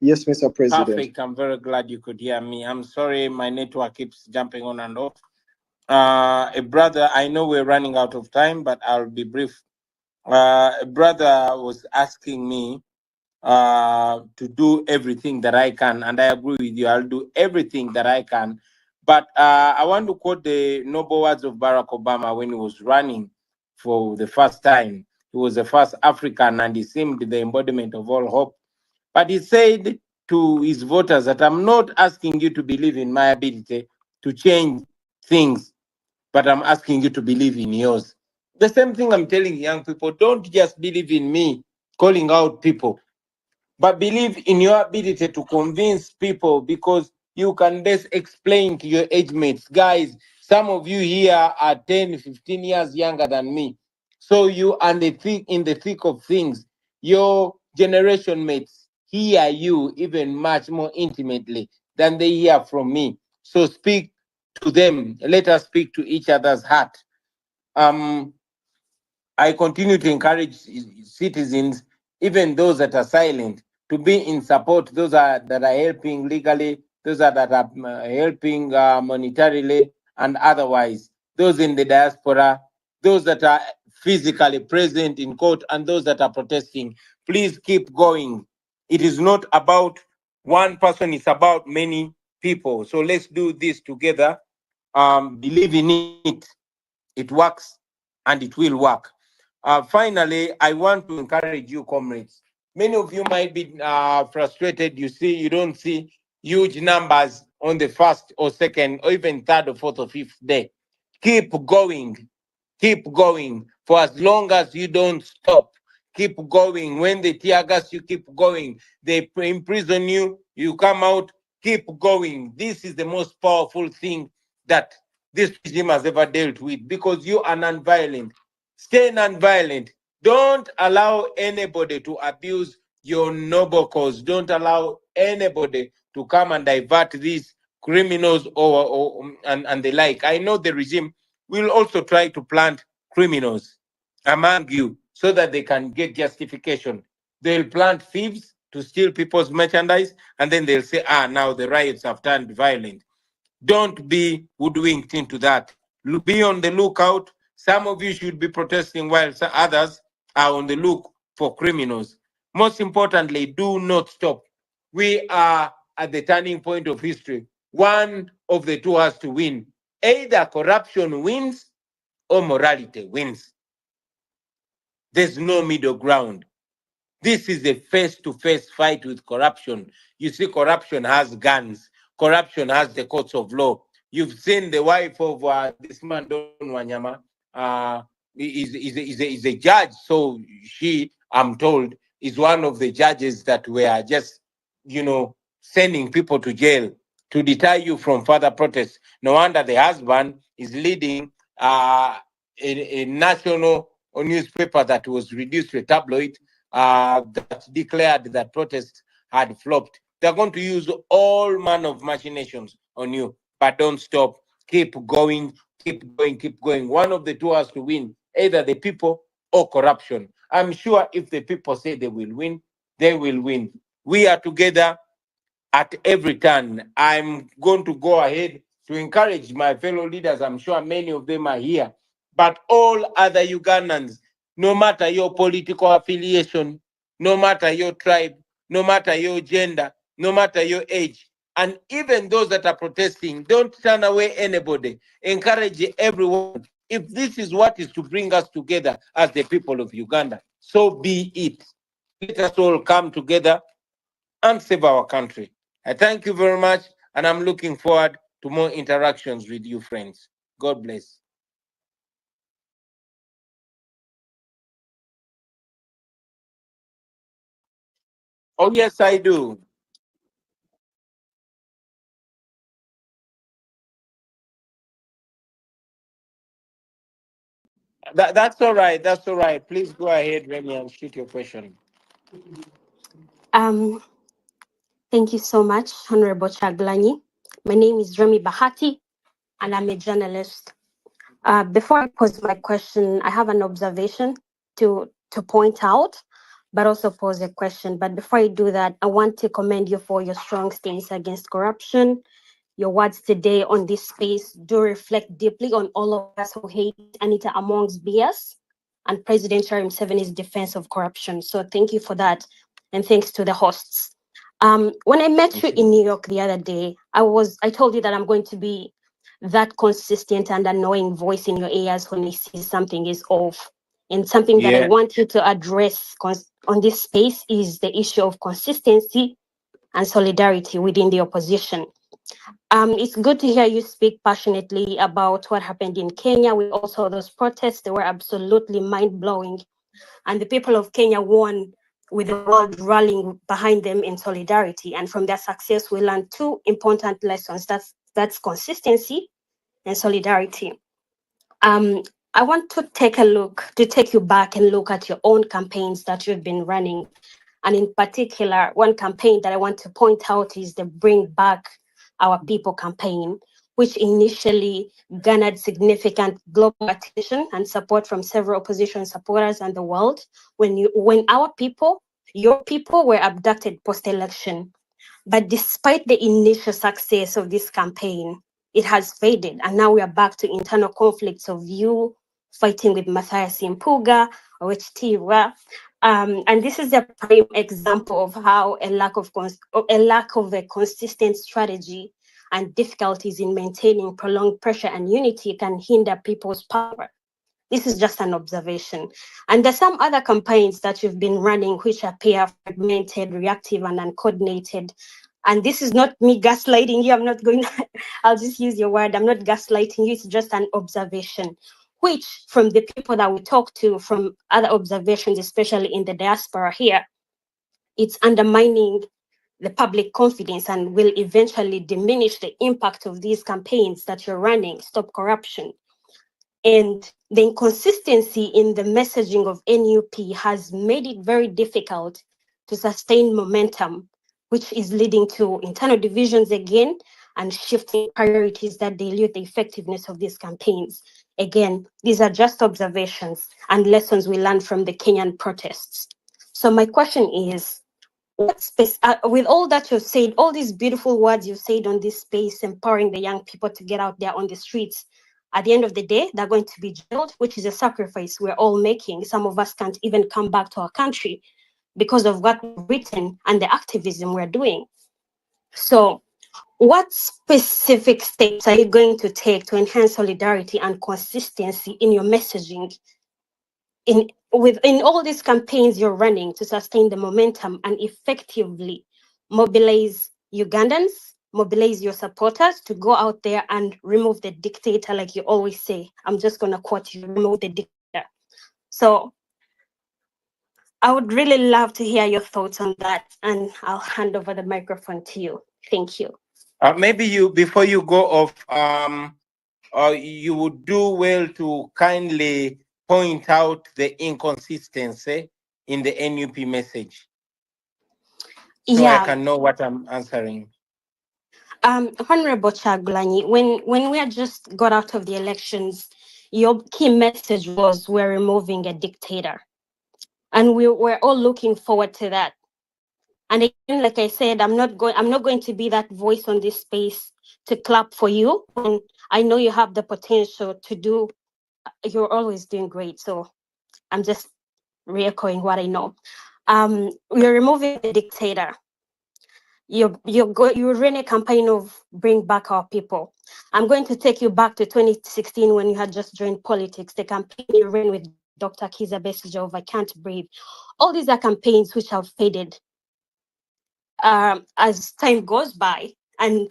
Yes, Mr. President. Perfect. I'm very glad you could hear me. I'm sorry my network keeps jumping on and off. A brother, I know we're running out of time, but I'll be brief. A brother was asking me to do everything that I can, and I agree with you. I'll do everything that I can. But I want to quote the noble words of Barack Obama when he was running for the first time. He was the first African, and he seemed the embodiment of all hope. But he said to his voters that I'm not asking you to believe in my ability to change things, but I'm asking you to believe in yours. The same thing I'm telling young people, don't just believe in me calling out people, but believe in your ability to convince people, because you can best explain to your age mates. Guys, some of you here are 10, 15 years younger than me. So you are in the thick of things. Your generation mates hear you even much more intimately than they hear from me. So speak to them. Let us speak to each other's heart. Um, I continue to encourage citizens, even those that are silent, to be in support. Those that are helping legally, those that are helping monetarily and otherwise. Those in the diaspora, those that are physically present in court, and those that are protesting. Please keep going. It is not about one person; it's about many people. So let's do this together. Believe in it. It works, and it will work. Finally, I want to encourage you, comrades. Many of you might be frustrated. You don't see huge numbers on the first or second or even third or fourth or fifth day. Keep going. Keep going for as long as you don't stop. Keep going. When they tear gas, you keep going. They imprison you, you come out. Keep going. This is the most powerful thing that this regime has ever dealt with, because you are non-violent. Stay non-violent. Don't allow anybody to abuse your noble cause. Don't allow anybody to come and divert these criminals and the like. I know the regime will also try to plant criminals among you so that they can get justification. They'll plant thieves to steal people's merchandise, and then they'll say, now the riots have turned violent. Don't be hoodwinked into that. Be on the lookout. Some of you should be protesting while others are on the look for criminals. Most importantly, do not stop. We are at the turning point of history. One of the two has to win. Either corruption wins or morality wins. There's no middle ground. This is a face-to-face fight with corruption. You see, corruption has guns. Corruption has the courts of law. You've seen the wife of this man, Don Wanyama, is a judge. So she, I'm told, is one of the judges that were just, sending people to jail to deter you from further protests. No wonder the husband is leading a national newspaper that was reduced to a tabloid that declared that protests had flopped. They're going to use all manner of machinations on you, but don't stop. Keep going, keep going, keep going. One of the two has to win, either the people or corruption. I'm sure if the people say they will win, they will win. We are together at every turn. I'm going to go ahead to encourage my fellow leaders. I'm sure many of them are here, but all other Ugandans, no matter your political affiliation, no matter your tribe, no matter your gender, no matter your age, and even those that are protesting, don't turn away anybody. Encourage everyone. If this is what is to bring us together as the people of Uganda, so be it. Let us all come together and save our country. I thank you very much, and I'm looking forward to more interactions with you, friends. God bless. Oh, yes, I do. That's all right. That's all right. Please go ahead, Remy, and shoot your question. Um, Thank you so much, Honorable Chaglanyi. My name is Remy Bahati, and I'm a journalist. Before I pose my question, I have an observation to point out but also pose a question. But before I do that, I want to commend you for your strong stance against corruption. Your words today on this space do reflect deeply on all of us who hate Anita Among's BS and President Yoweri Museveni's defense of corruption. So thank you for that. And thanks to the hosts. When I met you in New York the other day, I told you that I'm going to be that consistent and annoying voice in your ears when I see something is off. And something that I want you to address on this space is the issue of consistency and solidarity within the opposition. It's good to hear you speak passionately about what happened in Kenya. We all saw those protests. They were absolutely mind-blowing. And the people of Kenya won with the world rallying behind them in solidarity. And from their success, we learned two important lessons. That's consistency and solidarity. I want to take you back and look at your own campaigns that you've been running. And in particular, one campaign that I want to point out is the Bring Back Our People campaign, which initially garnered significant global attention and support from several opposition supporters and the world when your people were abducted post-election. But despite the initial success of this campaign, it has faded. And now we are back to internal conflicts of you fighting with Matthias Impuga or tthe. And this is a prime example of how a lack of a consistent strategy and difficulties in maintaining prolonged pressure and unity can hinder people's power. This is just an observation. And there's some other campaigns that you've been running which appear fragmented, reactive, and uncoordinated. And this is not me gaslighting you. I'll just use your word. I'm not gaslighting you. It's just an observation, which from the people that we talk to, from other observations, especially in the diaspora here, it's undermining the public confidence and will eventually diminish the impact of these campaigns that you're running. Stop corruption. And the inconsistency in the messaging of NUP has made it very difficult to sustain momentum, which is leading to internal divisions again and shifting priorities that dilute the effectiveness of these campaigns. Again, these are just observations and lessons we learned from the Kenyan protests. So my question is, with all that you've said, all these beautiful words you've said on this space, empowering the young people to get out there on the streets, at the end of the day, they're going to be jailed, which is a sacrifice we're all making. Some of us can't even come back to our country because of what we've written and the activism we're doing. So what specific steps are you going to take to enhance solidarity and consistency in your messaging in all these campaigns you're running to sustain the momentum and effectively mobilize Ugandans, mobilize your supporters to go out there and remove the dictator, like you always say? I'm just going to quote you, remove the dictator. So I would really love to hear your thoughts on that, and I'll hand over the microphone to you. Thank you. Maybe before you go off, you would do well to kindly point out the inconsistency in the NUP message, so I can know what I'm answering. Honorable Chagulanyi, when we had just got out of the elections, your key message was we're removing a dictator. And we're all looking forward to that. And again, like I said, I'm not going to be that voice on this space to clap for you when I know you have the potential to do. You're always doing great. So I'm just re-echoing what I know. You're removing the dictator. You ran a campaign of Bring Back Our People. I'm going to take you back to 2016 when you had just joined politics. The campaign you ran with Dr. Kiza Besigye of I Can't Breathe. All these are campaigns which have faded as time goes by. And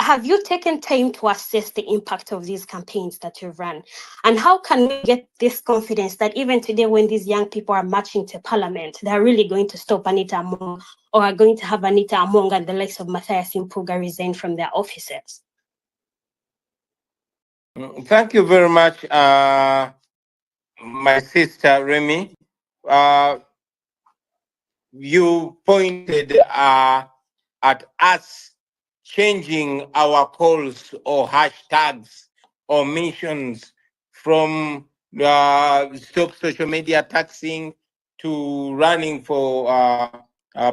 have you taken time to assess the impact of these campaigns that you've run? And how can we get this confidence that even today, when these young people are marching to parliament, they're really going to stop Anita Among, or are going to have Anita Among and the likes of Matthias Impuga resign from their offices? Thank you very much, my sister Remy. You pointed at us changing our calls or hashtags or mentions from stop social media taxing to running for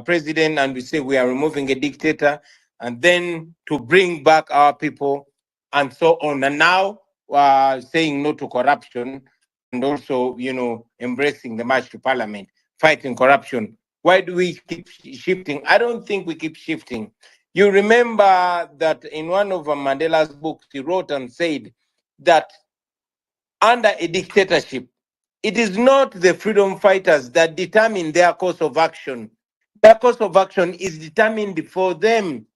president, and we say we are removing a dictator, and then to bring back our people, and so on. And now saying no to corruption, and also, embracing the march to parliament, fighting corruption. Why do we keep shifting? I don't think we keep shifting. You remember that in one of Mandela's books, he wrote and said that under a dictatorship, it is not the freedom fighters that determine their course of action. Their course of action is determined for them.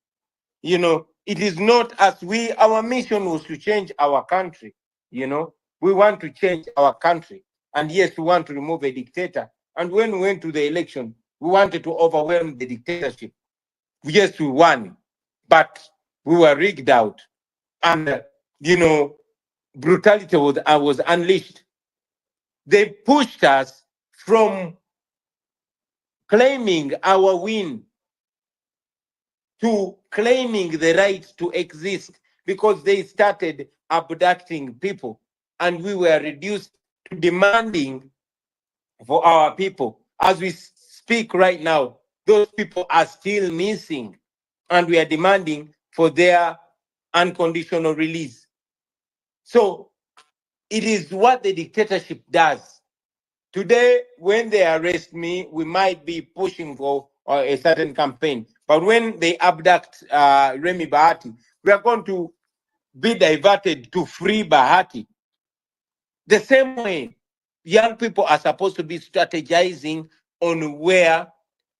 It is not as our mission was to change our country. We want to change our country. And yes, we want to remove a dictator. And when we went to the election, we wanted to overwhelm the dictatorship. Yes, we won, but we were rigged out. And, brutality was unleashed. They pushed us from claiming our win to claiming the right to exist, because they started abducting people, and we were reduced to demanding for our people. As we speak right now, those people are still missing, and we are demanding for their unconditional release. So it is what the dictatorship does. Today, when they arrest me, we might be pushing for a certain campaign. But when they abduct Remy Bahati, we are going to be diverted to free Bahati. The same way, young people are supposed to be strategizing on where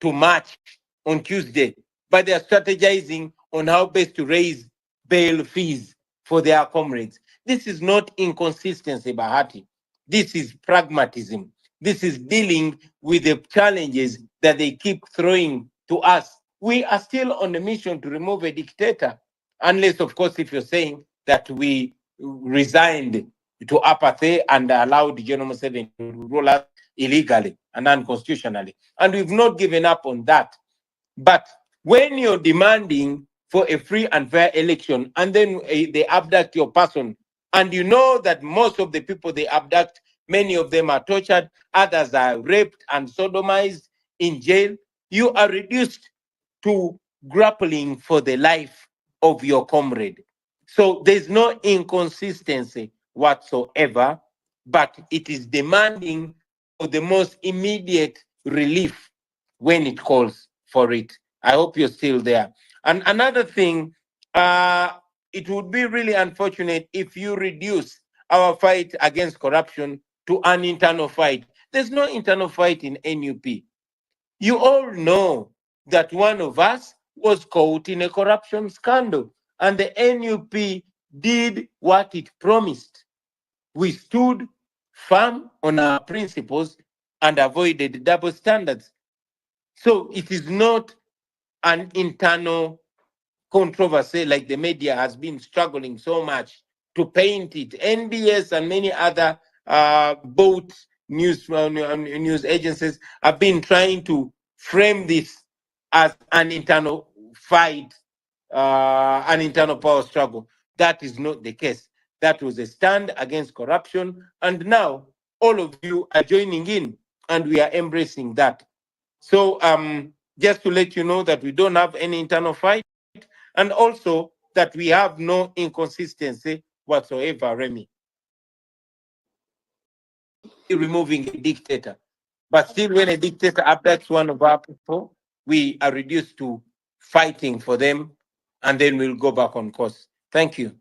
to march on Tuesday, but they are strategizing on how best to raise bail fees for their comrades. This is not inconsistency, Bahati. This is pragmatism. This is dealing with the challenges that they keep throwing to us. We are still on a mission to remove a dictator, unless, of course, if you're saying that we resigned to apathy and allowed General Museveni to rule us illegally and unconstitutionally. And we've not given up on that. But when you're demanding for a free and fair election, and then they abduct your person, and you know that most of the people they abduct, many of them are tortured, others are raped and sodomized in jail, you are reduced to grappling for the life of your comrade. So there's no inconsistency whatsoever, but it is demanding for the most immediate relief when it calls for it. I hope you're still there. And another thing, it would be really unfortunate if you reduce our fight against corruption to an internal fight. There's no internal fight in NUP. You all know that one of us was caught in a corruption scandal, and the NUP did what it promised. We stood firm on our principles and avoided double standards. So it is not an internal controversy like the media has been struggling so much to paint it. NBS and many other both news agencies have been trying to frame this as an internal fight, an internal power struggle. That is not the case. That was a stand against corruption, and now all of you are joining in, and we are embracing that. So just to let you know that we don't have any internal fight, and also that we have no inconsistency whatsoever, Remy. Removing a dictator. But still, when a dictator abducts one of our people, we are reduced to fighting for them, and then we'll go back on course. Thank you.